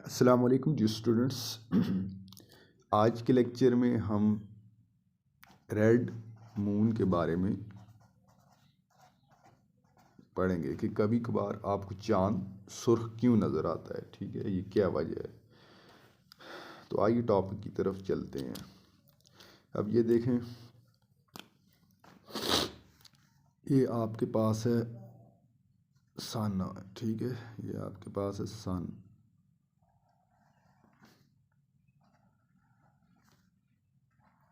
अस्सलाम वालेकुम जी स्टूडेंट्स। आज के लेक्चर में हम रेड मून के बारे में पढ़ेंगे कि कभी कभार आपको चांद सुर्ख क्यों नज़र आता है। ठीक है, ये क्या वजह है। तो आइए टॉपिक की तरफ चलते हैं। अब ये देखें, ये आपके पास है सन। ठीक है, ये आपके पास है सन।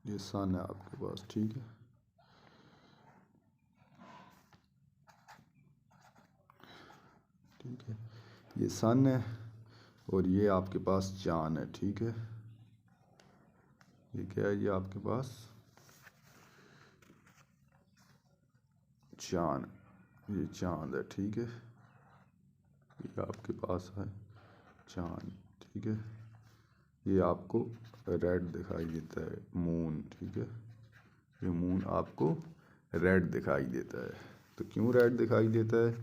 ये सन है आपके पास। ठीक है, ठीक है, ये सन है और ये आपके पास चांद है। ठीक है, ये क्या है, ये आपके पास चांद, ये चांद है। ठीक है, ये आपके पास है चांद। ठीक है, ये आपको रेड दिखाई देता है, मून। ठीक है, ये मून आपको रेड दिखाई देता है। तो क्यों रेड दिखाई देता है,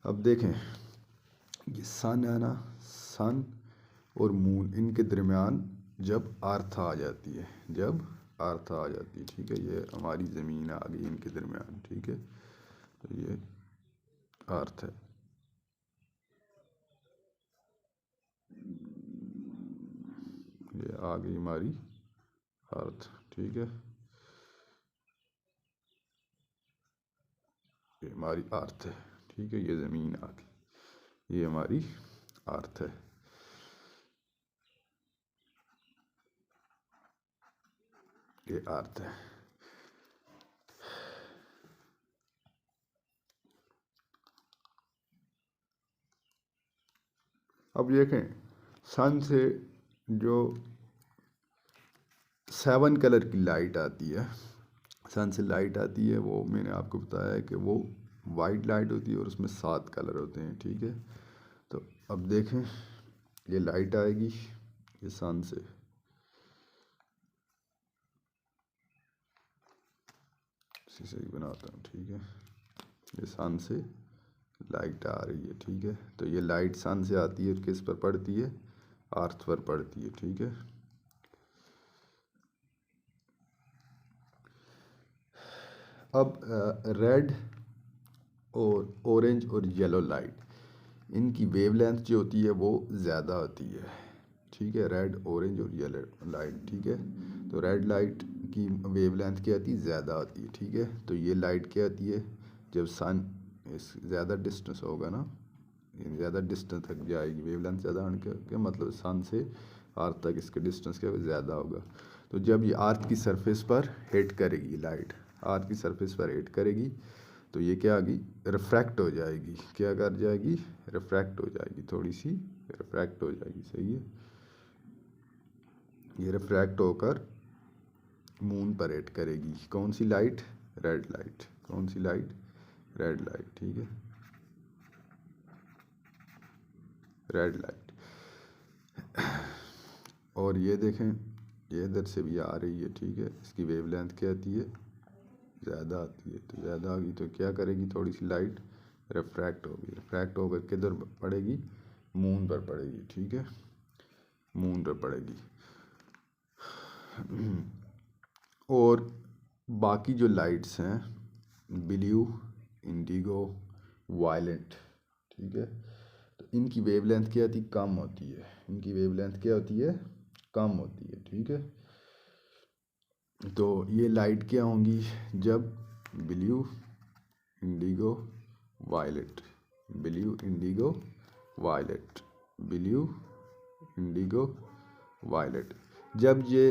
अब देखें, ये सन है ना, सन और मून, इनके दरमियान जब अर्थ आ जाती है, जब अर्थ आ जाती है, ठीक है, ये हमारी ज़मीन आ गई इनके दरमियान। ठीक है, तो ये अर्थ है। ये आ गई हमारी अर्थ। ठीक है, ये हमारी अर्थ है। ठीक है, ये ज़मीन आ गई, ये हमारी अर्थ है। ये अर्थ है। अब देखें, सन से जो 7 कलर की लाइट आती है, सन से लाइट आती है, वो मैंने आपको बताया है कि वो वाइट लाइट होती है और उसमें 7 कलर होते हैं। ठीक है, तो अब देखें, ये लाइट आएगी, ये सन से, इसी से ही बनाता हूँ। ठीक है, ये सन से लाइट आ रही है। ठीक है, तो ये लाइट सन से आती है और किस पर पड़ती है, अर्थ पर पड़ती है। ठीक है, अब रेड और ऑरेंज और येलो लाइट, इनकी वेवलेंथ जो होती है वो ज़्यादा होती है। ठीक है, रेड, ऑरेंज और येलो लाइट। ठीक है, तो रेड लाइट की वेवलेंथ क्या आती है, ज़्यादा होती है। ठीक है, तो ये लाइट क्या आती है, जब सन इस ज़्यादा डिस्टेंस होगा ना, ज़्यादा डिस्टेंस तक जाएगी, वेवलेंथ ज़्यादा होने का मतलब सन से अर्थ तक इसके डिस्टेंस क्या ज़्यादा होगा। तो जब ये अर्थ की सरफेस पर हिट करेगी, लाइट अर्थ की सरफेस पर हिट करेगी, तो ये क्या आगी, रिफ्रैक्ट हो जाएगी। क्या कर जाएगी, रिफ्रैक्ट हो जाएगी, थोड़ी सी रिफ्रैक्ट हो जाएगी। सही है, ये रिफ्रैक्ट होकर मून पर हिट करेगी। कौन सी लाइट, रेड लाइट। कौन सी लाइट, रेड लाइट। ठीक है, रेड लाइट। और ये देखें, ये इधर से भी आ रही है। ठीक है, इसकी वेवलेंथ क्या आती है, ज़्यादा आती है। तो ज़्यादा आ गई तो क्या करेगी, थोड़ी सी लाइट रिफ्रैक्ट होगी, रिफ्रैक्ट होकर किधर पड़ेगी, मून पर पड़ेगी। ठीक है, मून पर पड़ेगी। और बाकी जो लाइट्स हैं, ब्लू, इंडिगो, वायलेट, ठीक है, तो इनकी वेवलेंथ क्या होती है, कम होती है। इनकी वेवलेंथ क्या होती है, कम होती है। ठीक है, तो ये लाइट क्या होंगी, जब blue, indigo, violet, blue, indigo, violet, blue, indigo, violet, जब ये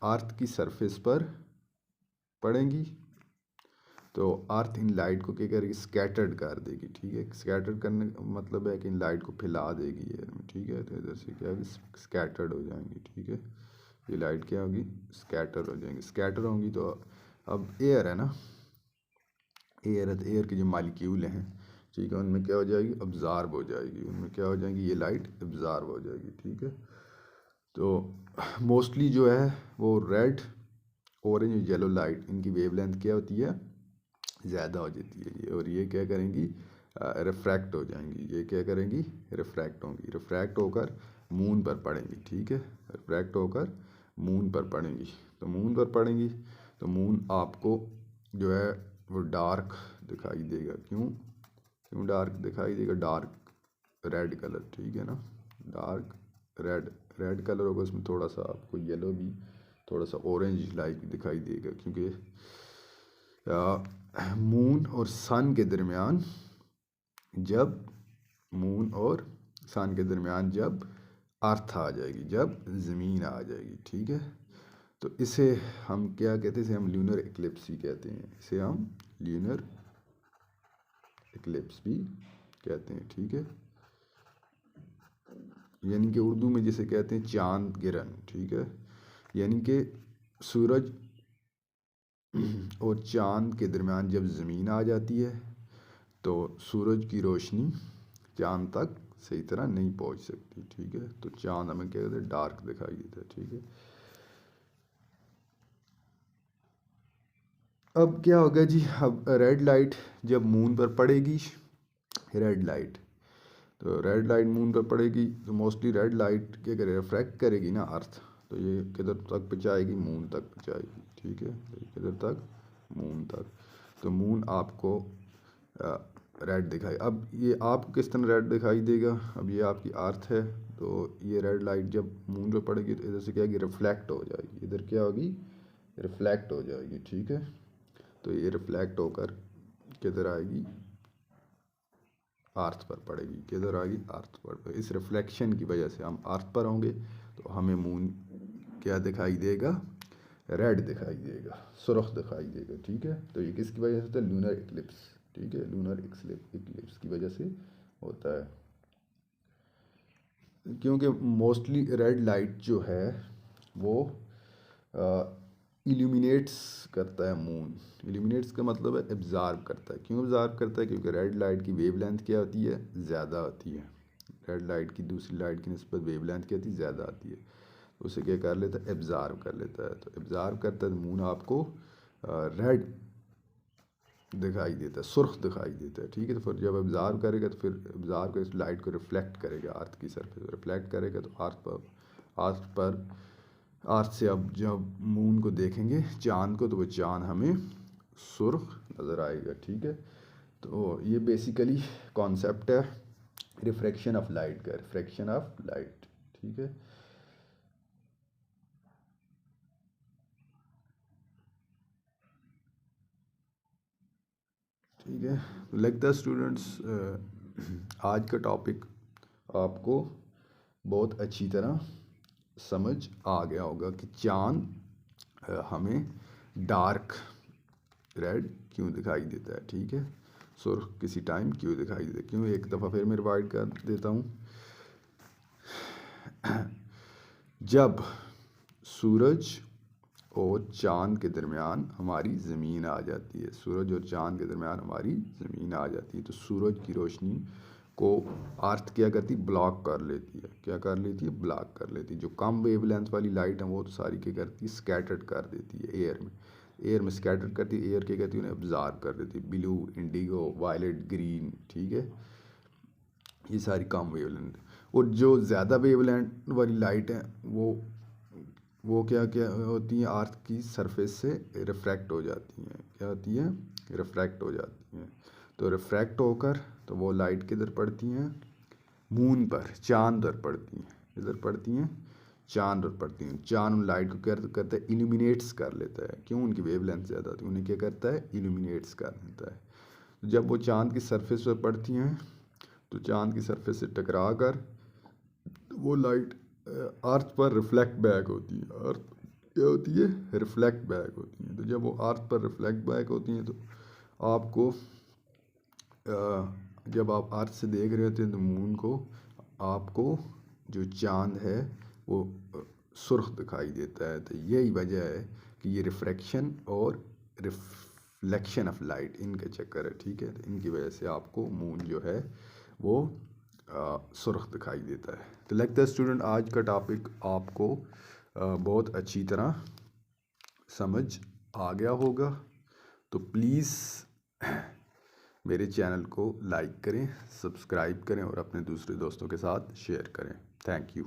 अर्थ की सरफेस पर पड़ेंगी तो अर्थ इन लाइट को क्या करेगी, स्कैटर्ड कर देगी। ठीक है, स्कैटर्ड करने का मतलब है कि इन लाइट को फैला देगी एयर में। ठीक है, तो इधर से क्या होगी, स्कैटर्ड हो जाएंगी। ठीक है, ये लाइट क्या होगी, स्कैटर हो जाएंगी। स्कैटर होंगी तो अब एयर है ना, एयर है, तो एयर के जो मालिक्यूल हैं, ठीक है, उनमें क्या हो जाएगी, अब्ज़ॉर्ब हो जाएगी। उनमें क्या हो जाएगी, ये लाइट अब्ज़ॉर्ब हो जाएगी। ठीक है, तो मोस्टली जो है वो रेड, ऑरेंज और येलो लाइट, इनकी वेवलेंथ क्या होती है, ज़्यादा हो जाती है। ये और ये क्या करेंगी, रिफ्रैक्ट हो जाएंगी। ये क्या करेंगी, रिफ्रैक्ट होंगी। रिफ्रैक्ट होकर मून पर पड़ेंगी, ठीक है, रिफ्रैक्ट होकर मून पर पड़ेंगी। तो मून पर पड़ेंगी तो मून आपको जो है वो डार्क दिखाई देगा। क्यों डार्क दिखाई देगा? डार्क रेड कलर, ठीक है ना, डार्क रेड कलर होगा, उसमें थोड़ा सा आपको येलो भी, थोड़ा सा ऑरेंज लाइक दिखाई देगा, क्योंकि मून और सन के दरमियान जब जब अर्थ आ जाएगी, जब ज़मीन आ जाएगी, ठीक है, तो इसे हम क्या कहते हैं? इसे हम ल्यूनर इक्लिप्स भी कहते हैं, इसे हम ल्यूनर इक्लिप्स भी कहते हैं, ठीक है। यानी कि उर्दू में जिसे कहते हैं चांद गिरन, ठीक है, यानी कि सूरज और चांद के दरमियान जब ज़मीन आ जाती है तो सूरज की रोशनी चांद तक सही तरह नहीं पहुंच सकती, ठीक है। तो चांद हमें क्या कहते हैं? डार्क दिखाई देता है, ठीक है। अब क्या होगा जी? अब रेड लाइट जब मून पर पड़ेगी, रेड लाइट मून पर पड़ेगी तो मोस्टली रेड लाइट क्या करेगा? रिफ्रैक्ट करेगी ना अर्थ, तो ये किधर तक पहुँचाएगी? मून तक पहुँचाएगी, ठीक है, किधर तक? मून तक। तो मून आपको रेड दिखाई, अब ये आपको किस तरह रेड दिखाई देगा? अब ये आपकी अर्थ है, तो ये रेड लाइट जब मून पर पड़ेगी तो इधर से क्या होगी? रिफ्लेक्ट हो जाएगी, इधर क्या होगी? रिफ्लेक्ट हो जाएगी, ठीक है। तो ये रिफ्लेक्ट होकर किधर आएगी? अर्थ पर पड़ेगी, किधर आएगी? अर्थ पर। इस रिफ्लेक्शन की वजह से हम अर्थ पर होंगे तो हमें मून क्या दिखाई देगा? रेड दिखाई देगा, सुर्ख दिखाई देगा, ठीक है। तो ये किसकी वजह से होता है? लूनर इक्लिप्स, ठीक है, लूनर इक्लिप्स की वजह से होता है। क्योंकि मोस्टली रेड लाइट जो है वो इल्यूमिनेट्स करता है मून। इल्यूमिनेट्स का मतलब है एब्ज़ार्ब करता है। क्यों एब्ज़ार्ब करता है? क्योंकि रेड लाइट की वेवलेंथ क्या होती है? ज़्यादा होती है। रेड लाइट की दूसरी लाइट की निस्बत वेवलेंथ क्या होती है? ज़्यादा आती है। उसे क्या कर लेता है? एब्ज़ार्ब कर लेता है। तो एब्ज़ार्ब करता है तो मून आपको रेड दिखाई देता है, सुर्ख दिखाई देता है, ठीक है। तो फिर जब एब्ज़ार्ब करेगा तो फिर एब्ज़ार्ब कर लाइट को रिफ्लेक्ट करेगा अर्थ की सरफेस, रिफ्लेक्ट करेगा तो अर्थ से अब जब मून को देखेंगे, चांद को, तो वो चांद हमें सुर्ख नज़र आएगा, ठीक है। तो ये बेसिकली कॉन्सेप्ट है रिफ्रैक्शन ऑफ लाइट का, रिफ्रैक्शन ऑफ लाइट, ठीक है। ठीक है, तो लगता है स्टूडेंट्स आज का टॉपिक आपको बहुत अच्छी तरह समझ आ गया होगा कि चांद हमें डार्क रेड क्यों दिखाई देता है, ठीक है, सुर्ख किसी टाइम क्यों दिखाई देता है। क्यों? एक दफ़ा फिर मैं रिवाइड कर देता हूँ। जब सूरज और चांद के दरमियान हमारी ज़मीन आ जाती है, सूरज और चांद के दरमियान हमारी ज़मीन आ जाती है, तो सूरज की रोशनी को अर्थ क्या करती? ब्लॉक कर लेती है। क्या कर लेती है? ब्लॉक कर लेती है। जो कम वेवलेंथ वाली लाइट है वो तो सारी क्या करती है? स्कैटर्ड कर देती है एयर में स्कैटर करती है। एयर क्या करती है? उन्हें ऑब्ज़र्व कर देती है। ब्लू, इंडिगो, वायलेट, ग्रीन, ठीक है, ये सारी कम वेवलेंथ। और जो ज़्यादा वेवलेंथ वाली लाइट है वो क्या क्या होती हैं? अर्थ की सरफेस से रिफ्रैक्ट हो जाती हैं। क्या होती हैं? रिफ्रैक्ट हो जाती हैं। तो रिफ्रैक्ट होकर तो वो लाइट किधर पड़ती हैं? मून पर, चांद पर पड़ती हैं। इधर पड़ती हैं? चांद पर पड़ती हैं। चांद उन लाइट को क्या करता है? इल्यूमिनेट्स कर लेता है। क्यों? उनकी वेवलेंथ ज़्यादा होती है, उन्हें क्या करता है? इल्यूमिनेट्स कर देता है। तो जब वो चांद की सरफेस पर पड़ती हैं तो चांद की सरफेस से टकरा कर वो लाइट अर्थ पर रिफ्लेक्ट बैक होती है। अर्थ क्या होती है? रिफ्लेक्ट बैक होती हैं। तो जब वो अर्थ पर रिफ्लेक्ट बैक होती हैं तो आपको जब आप अर्थ से देख रहे होते हैं तो मून को आपको जो चांद है वो सुर्ख दिखाई देता है। तो यही वजह है कि ये रिफ्रैक्शन और रिफ्लेक्शन ऑफ लाइट इनका चक्कर है, ठीक है। तो इनकी वजह से आपको मून जो है वो सुर्ख दिखाई देता है। तो लगता है स्टूडेंट आज का टॉपिक आपको बहुत अच्छी तरह समझ आ गया होगा। तो प्लीज़ मेरे चैनल को लाइक करें, सब्सक्राइब करें और अपने दूसरे दोस्तों के साथ शेयर करें। Thank you.